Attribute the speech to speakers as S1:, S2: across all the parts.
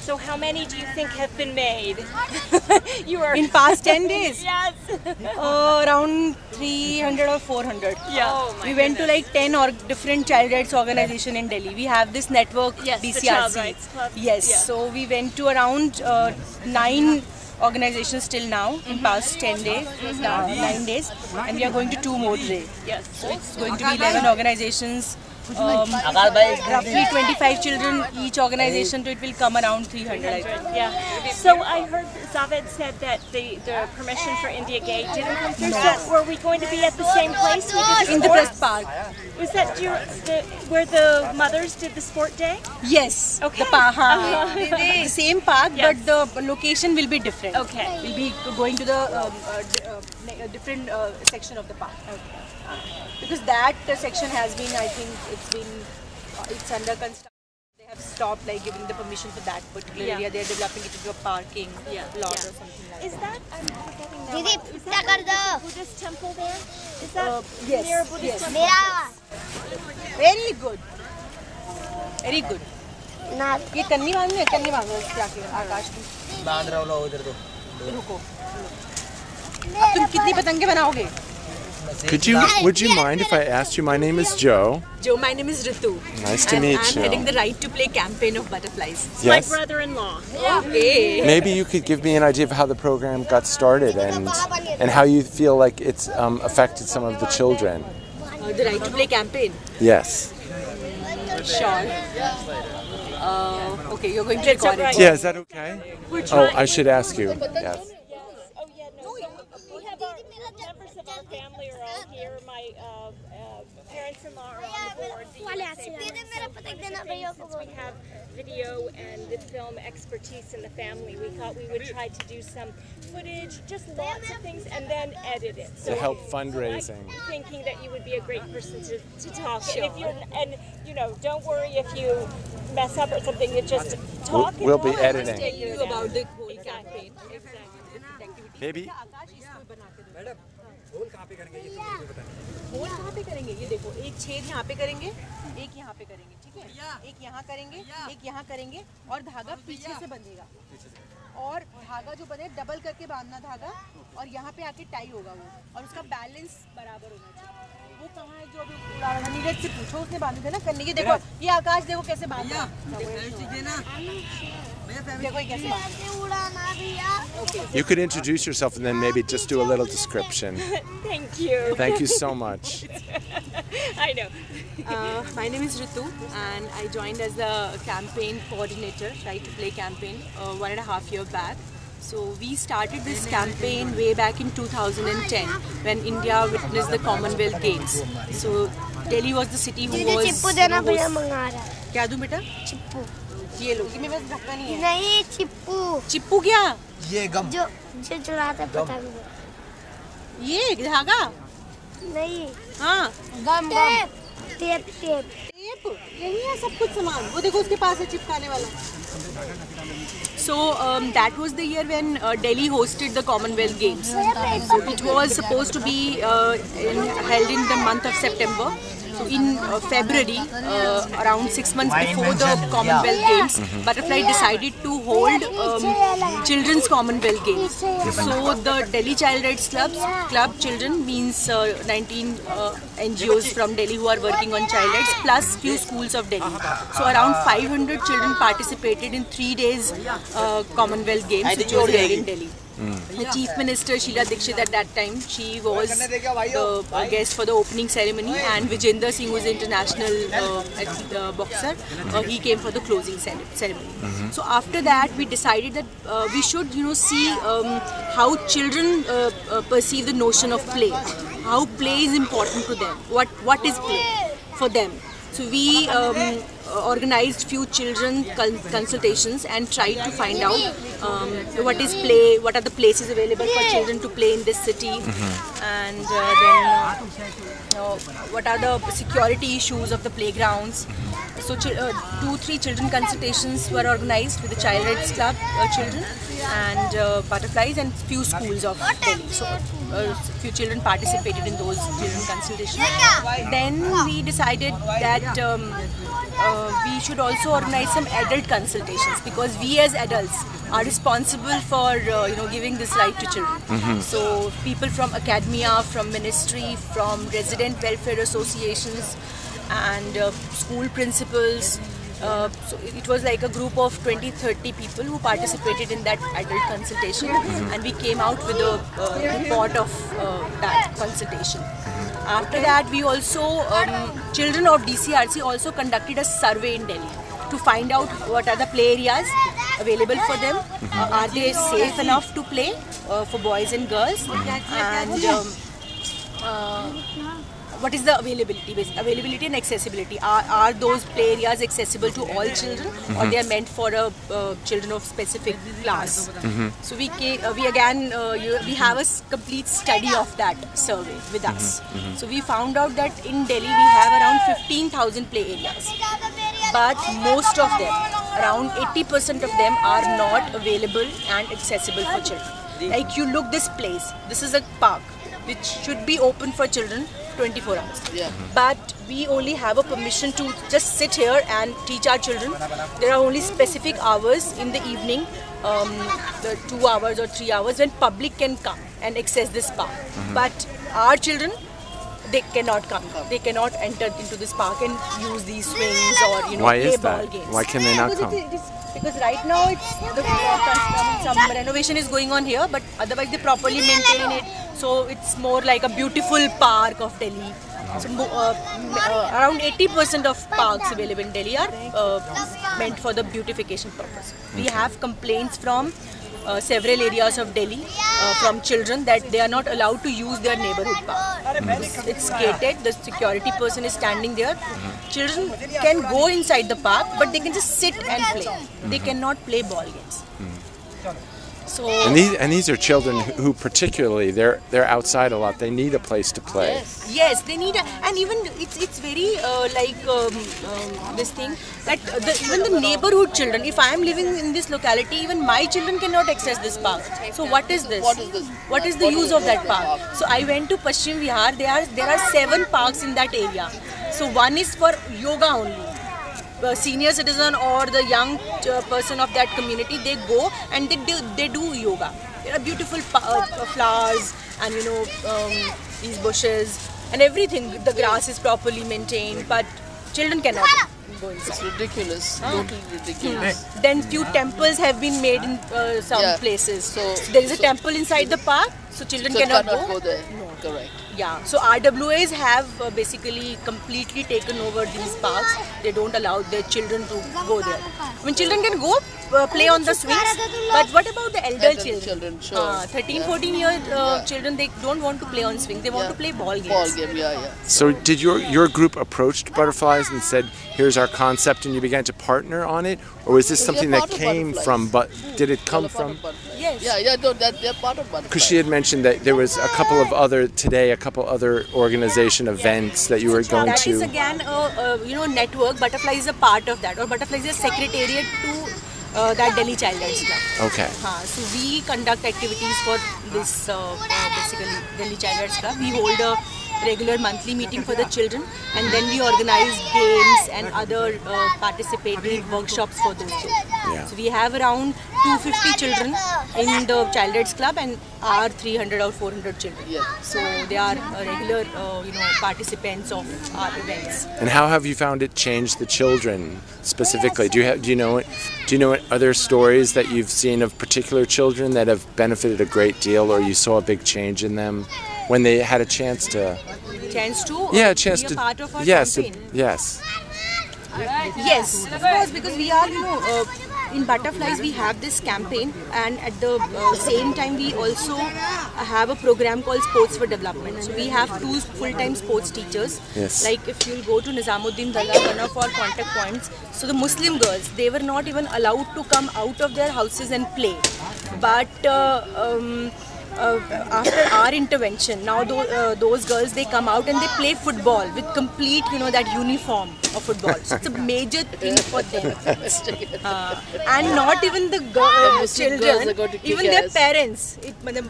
S1: So how many do you think have been made? You were
S2: In past 10 days?
S1: Yes.
S2: Around 300 or 400.
S1: Yeah. Oh my
S2: We went to like 10 different child rights organization in Delhi. We have this network,
S1: Yes, the
S2: DCRC.
S1: Child Rights Club.
S2: Yes,
S1: Yeah.
S2: so we went to around 9 organizations till now in past 10 days, 9 days, and we are going to 2 more today.
S1: Yes.
S2: So it's going to be 11 organizations, roughly 25 children each organization, so it will come around 300 I think.
S1: Yeah. So I heard Zaved said that the permission for India Gate didn't come through. So were we going to be at the same place? We did
S2: In the press park.
S1: Was that where the mothers did the sport day?
S2: Yes,
S1: Okay.
S2: the same park,
S1: Yes.
S2: but the location will be different.
S1: Okay.
S2: We'll be going to the different section of the park. Because that section has been, I think, it's under construction. They have stopped like giving the permission for that particular area. They're developing it into a parking lot or something like
S1: Is that, I'm forgetting now,
S3: Didi,
S1: is that a Buddhist temple there? Is that
S2: yes,
S1: near a Buddhist
S2: yes.
S1: temple?
S3: मेरा
S2: Very good. Very good.
S3: ना
S2: ये कन्नी बांधनी है, कन्नी बांधो इस जाके आकाश की।
S4: बांध रहा हूँ उधर तो
S2: रुको। अब तुम कितनी पतंगे बनाओगे?
S5: Would you mind if I asked you? My name is Joe.
S2: Joe, my name is Ritu.
S5: Nice to
S2: and
S5: meet
S2: I'm
S5: you.
S2: heading the Right to Play campaign of butterflies.
S1: My
S5: Yes.
S1: brother-in-law.
S2: Okay.
S5: Maybe you could give me an idea of how the program got started and how you feel like it's affected some of the children.
S2: The Right to Play campaign.
S5: Yes.
S2: Sure. Okay, you're going to record it.
S5: Yeah, is that okay? Oh, I should ask you. Yes.
S1: Oh yeah, no. So we have our members of our family are all here. My parents-in-law are on the board. Since we have video and the film expertise in the family, we thought we would try to do some footage, just lots of things, and then edit it.
S5: To help fundraising.
S1: I'm thinking that you would be a great person to talk. And if you're, and you know, don't worry if you mess up or something. You just talk.
S5: We'll be
S1: and we'll
S5: editing.
S1: take
S2: You
S1: it
S2: about
S1: down.
S2: the whole campaign.
S5: Maybe.
S4: Hole कहाँ पे करेंगे ये तो मुझे पता नहीं
S2: whole कहाँ पे करेंगे ये देखो, एक छेद यहाँ पे करेंगे, एक यहाँ पे करेंगे, ठीक है? एक यहाँ करेंगे, एक यहाँ करेंगे और धागा पीछे से बंधेगा और धागा जो बने डबल करके बांधना धागा और यहाँ पे आके टाई होगा वो और उसका बैलेंस बराबर होना चाहिए। वो कहाँ है जो अभी उड़ा रहा है? नीरज से पूछो, उसने बांधे थे ना कन्नी के। देखो ये आकाश देखो कैसे बांध रहा है। देखो ये कैसे बांध रहा है।
S3: उड़ाना भैया
S5: You could introduce yourself and then maybe just do a little description.
S1: Thank you.
S5: Thank you so much.
S1: I know.
S2: My name is Ritu and I joined as the campaign coordinator, Right to Play campaign, 1.5 years back. So we started this campaign way back in 2010 when India witnessed the Commonwealth Games. So Delhi was the city who was...
S3: चिप्पू देना भैया मंगा रहा है
S2: क्या दूं बेटा?
S3: चिप्पू
S2: ये लो, मेरे पास धक्का नहीं है।
S3: नहीं चिप्पू
S2: चिप्पू क्या?
S4: ये गम
S3: जो जो चुराते पतंग
S2: ये धागा?
S3: नहीं
S2: हाँ।
S3: गम टेप टेप टेप
S2: टेप, यही है सब कुछ सामान। वो देखो उसके पास है चिपकाने वाला। So that was the year when Delhi hosted the Commonwealth Games. So it was supposed to be held in the month of September. So in February, around 6 months before the Commonwealth Games, Butterfly decided to hold Children's Commonwealth Games. So the Delhi Child Rights Club Children means 19 NGOs from Delhi who are working on child rights plus few schools of Delhi. So around 500 children participated in 3 days Commonwealth Games which was held in Delhi. The Chief Minister Sheila Dikshit at that time, she was the guest for the opening ceremony, and Vijender Singh, who is an international boxer, he came for the closing ceremony. So after that, we decided that we should, see how children perceive the notion of play, how play is important to them, what is play for them. So we organized few children consultations and tried to find out what is play, what are the places available for children to play in this city, and then what are the security issues of the playgrounds. So 2-3 children consultations were organized with the Child Rights Club children and Butterflies and few schools of Delhi. So few children participated in those children consultations. Then we decided that we should also organize some adult consultations, because we as adults are responsible for giving this right to children. So people from academia, from ministry, from resident welfare associations, and school principals. So it was like a group of 20-30 people who participated in that adult consultation, and we came out with a report of that consultation. After that, we also, children of DCRC also conducted a survey in Delhi to find out what are the play areas available for them, are they safe enough to play for boys and girls, and what is the availability and accessibility. Are those play areas accessible to all children, or they are meant for children of specific class? So we have a complete study of that survey with us. So we found out that in Delhi we have around 15,000 play areas, but most of them, around 80% of them, are not available and accessible for children. Like, you look this place, this is a park which should be open for children 24 hours. But we only have a permission to just sit here and teach our children. There are only specific hours in the evening, the 2 hours or 3 hours, when public can come and access this park. But our children, they cannot come. They cannot enter into this park and use these swings or play ball games.
S5: Why can they not come?
S2: Because right now some renovation is going on here, but otherwise they properly maintain it. So it's more like a beautiful park of Delhi. So around 80% of parks available in Delhi are meant for the beautification purpose. We have complaints from several areas of Delhi from children that they are not allowed to use their neighborhood park. It's gated, the security person is standing there. Children can go inside the park, but they can just sit and play. They cannot play ball games. So
S5: and these are children who particularly they're outside a lot. They need a place to play.
S2: Yes, they need and even it's very this thing that even the neighborhood children. If I am living in this locality, even my children cannot access this park. So what is this? What is the use of that park? So I went to Paschim Vihar. There are 7 parks in that area. So one is for yoga only. Senior citizen or the young person of that community, they go and they do yoga. There are beautiful flowers and these bushes and everything. The grass is properly maintained, but children cannot go inside.
S6: It's ridiculous, totally ridiculous.
S2: Then few temples have been made in some places. So there is a temple inside the park, so children cannot go
S6: there.
S2: No.
S6: Correct.
S2: Yeah, so RWAs have basically completely taken over these parks. They don't allow their children to go there. I mean, children can go play on the swings, but what about the elder children? 13-14 year children, they don't want to play on swings. They want to play ball games.
S6: Ball game, yeah.
S5: So did your group approached Butterflies and said, here's our concept, and you began to partner on it? Or was this something that came from, but did it come from?
S2: Yes.
S6: Yeah, no, they're part of Butterflies.
S5: Because she had mentioned that there was a couple other organization events that you were going
S2: that
S5: to.
S2: That is again a network. Butterfly is a part of that, or Butterfly is a secretariat to that Delhi Child Rights Club.
S5: Okay.
S2: So we conduct activities for this basically Delhi Child Rights Club. We hold a regular monthly meeting for the children, and then we organize games and other participatory workshops for those children.
S5: Yeah.
S2: So we have around 250 children in the Child Rights Club and are 300 or 400 children.
S6: Yeah.
S2: So they are regular participants of our events.
S5: And how have you found it change the children specifically? Do you know other stories that you've seen of particular children that have benefited a great deal, or you saw a big change in them when they had a chance to?
S2: Be a part of our campaign.
S5: Yes,
S2: of course, because we are, in Butterflies we have this campaign, and at the same time we also have a program called Sports for Development. So we have 2 full-time sports teachers.
S5: Yes.
S2: Like if you'll go to Nizamuddin Dalla, one of our contact points, so the Muslim girls, they were not even allowed to come out of their houses and play. But after our intervention, now those girls, they come out and they play football with complete, that uniform of football. So it's a major thing for them. And not even the children, even their parents.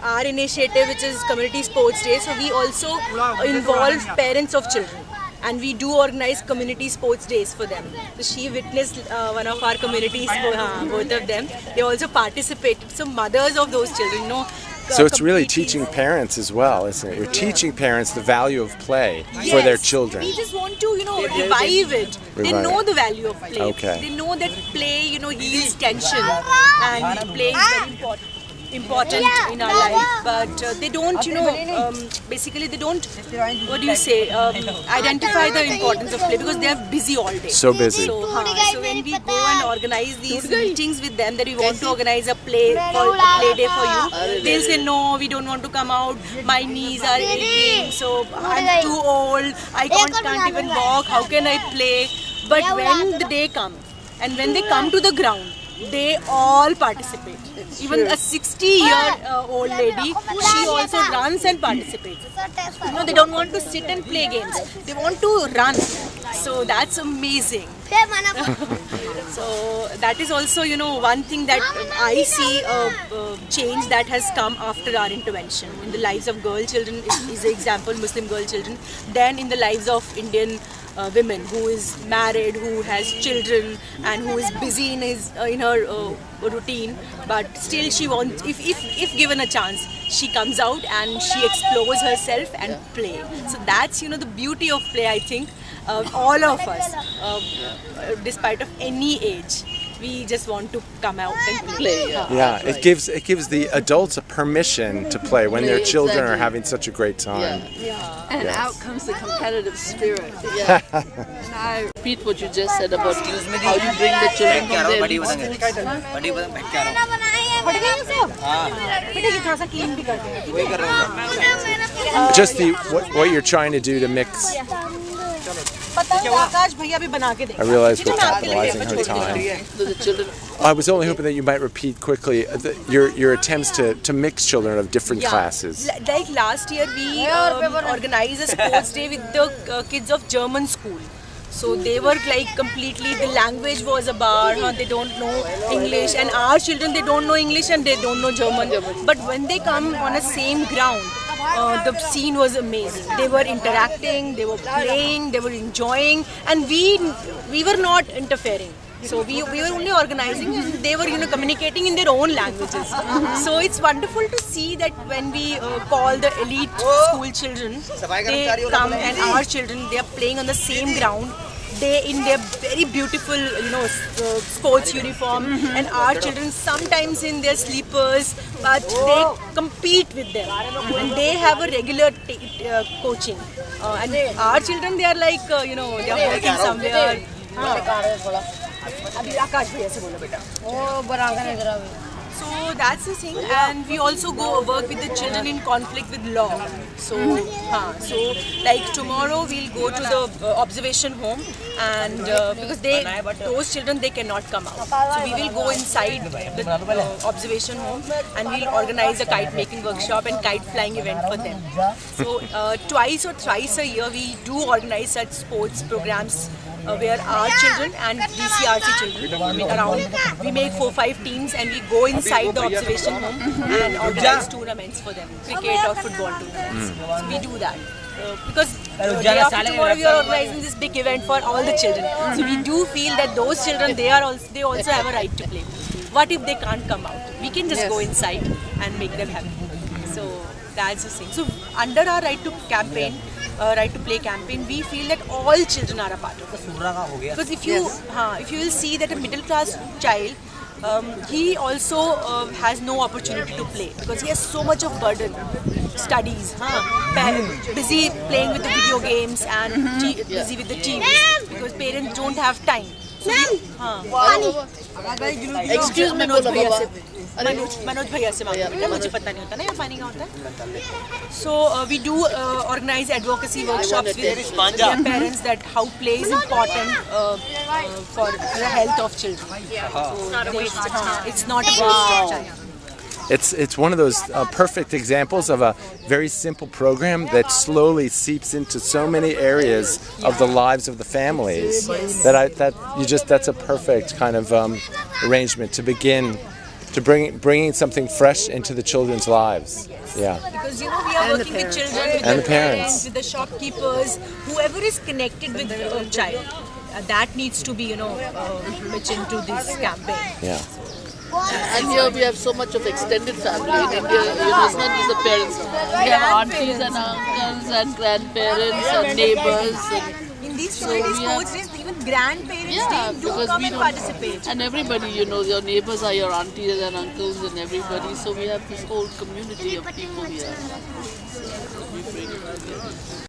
S2: Our initiative, which is Community Sports Day, so we also involve parents of children. and we do organize community sports days for them. So she witnessed one of our community sports, both of them. They also participated. So mothers of those children, you know.
S5: So it's really teaching parents as well, isn't it? You're teaching parents the value of play for their children.
S2: We just want to, you know, revive it. They know the value of play.
S5: Okay.
S2: They know that play, you know, heals tension, and play is very important in our life. But they don't, you know, basically they don't, what do you say, identify the importance of play because they are busy all day.
S5: So busy.
S2: So when we go and organize these meetings with them that we want to organize a play day for you, they'll say no, we don't want to come out, my knees are aching, so I'm too old, I can't even walk, how can I play? But when the day comes and when they come to the ground, they all participate. Even a 60-year-old lady, she also runs and participates. You know, they don't want to sit and play games. They want to run. So that's amazing. So that is also, you know, one thing that I see a change that has come after our intervention in the lives of girl children is an example, Muslim girl children, then in the lives of Indian women who is married, who has children, and who is busy in her routine, but still she wants, if given a chance, she comes out and she explores herself and play. So that's, you know, the beauty of play. I think all of us, despite of any age, we just want to come out and play.
S5: Yeah, it gives the adults a permission to play when their children are having such a great time.
S6: And out comes the competitive spirit. Yeah. And I repeat what you just said about how you bring the children from their
S5: Just what you're trying to do to mix. I realize we're capitalizing her time. I was only hoping that you might repeat quickly your attempts to mix children of different classes.
S2: Like last year, we organized a sports day with the kids of German school. So they were like completely, the language was a bar, they don't know English, and our children, they don't know English and they don't know German. But when they come on a same ground, the scene was amazing. They were interacting, they were playing, they were enjoying, and we were not interfering. So we were only organizing, and they were, you know, communicating in their own languages. So it's wonderful to see that when we call the elite school children, they come, and our children, they are playing on the same ground. They in their very beautiful, you know, sports uniform, and our children sometimes in their sleepers, but they compete with them, and they have a regular coaching. And our children, they are like, you know, they are working somewhere. So that's the thing, and we also go work with the children in conflict with law. So like tomorrow we'll go to the observation home, and because those children, they cannot come out. So we will go inside the observation home, and we'll organize a kite making workshop and kite flying event for them. So twice or thrice a year we do organize such sports programs where our children and DCRC children, we make 4-5 teams and we go inside the observation home and organize tournaments for them, cricket or football tournaments. So we do that. Because day after tomorrow we are organizing this big event for all the children. So we do feel that those children, they also have a right to play. What if they can't come out? We can just go inside and make them happy. So that's the thing. So under our Right to Campaign, Right to Play campaign, we feel that all children are a part of it. Because if you will see that a middle class child, he also has no opportunity to play because he has so much of burden, studies, busy playing with the video games and busy with the TV because parents don't have time. So
S6: excuse me,
S2: Manoj भैया से मांगो बेटा, मुझे पता नहीं होता ना ये पानी का होता है. So we do organize advocacy workshops with young parents that how play is important for the health of children. It's not a waste of time.
S5: It's one of those perfect examples of a very simple program that slowly seeps into so many areas of the lives of the families. That's a perfect kind of arrangement to begin to bringing something fresh into the children's lives. Yeah.
S2: Because we are working with children, with
S5: And
S2: the
S5: the parents.
S2: with the shopkeepers, whoever is connected with the child. That needs to be, much into this campaign.
S5: Yeah.
S6: And here we have so much of extended family. In India, it's not just the parents. We have aunties and uncles and grandparents and neighbors. And
S2: In these
S6: So
S2: community
S6: we have-
S2: sports days, even grandparents
S6: yeah,
S2: they do
S6: because
S2: come
S6: we
S2: and
S6: don't.
S2: participate.
S6: And everybody, your neighbors are your aunties and uncles and everybody. So we have this whole community of people here. So we bring it together.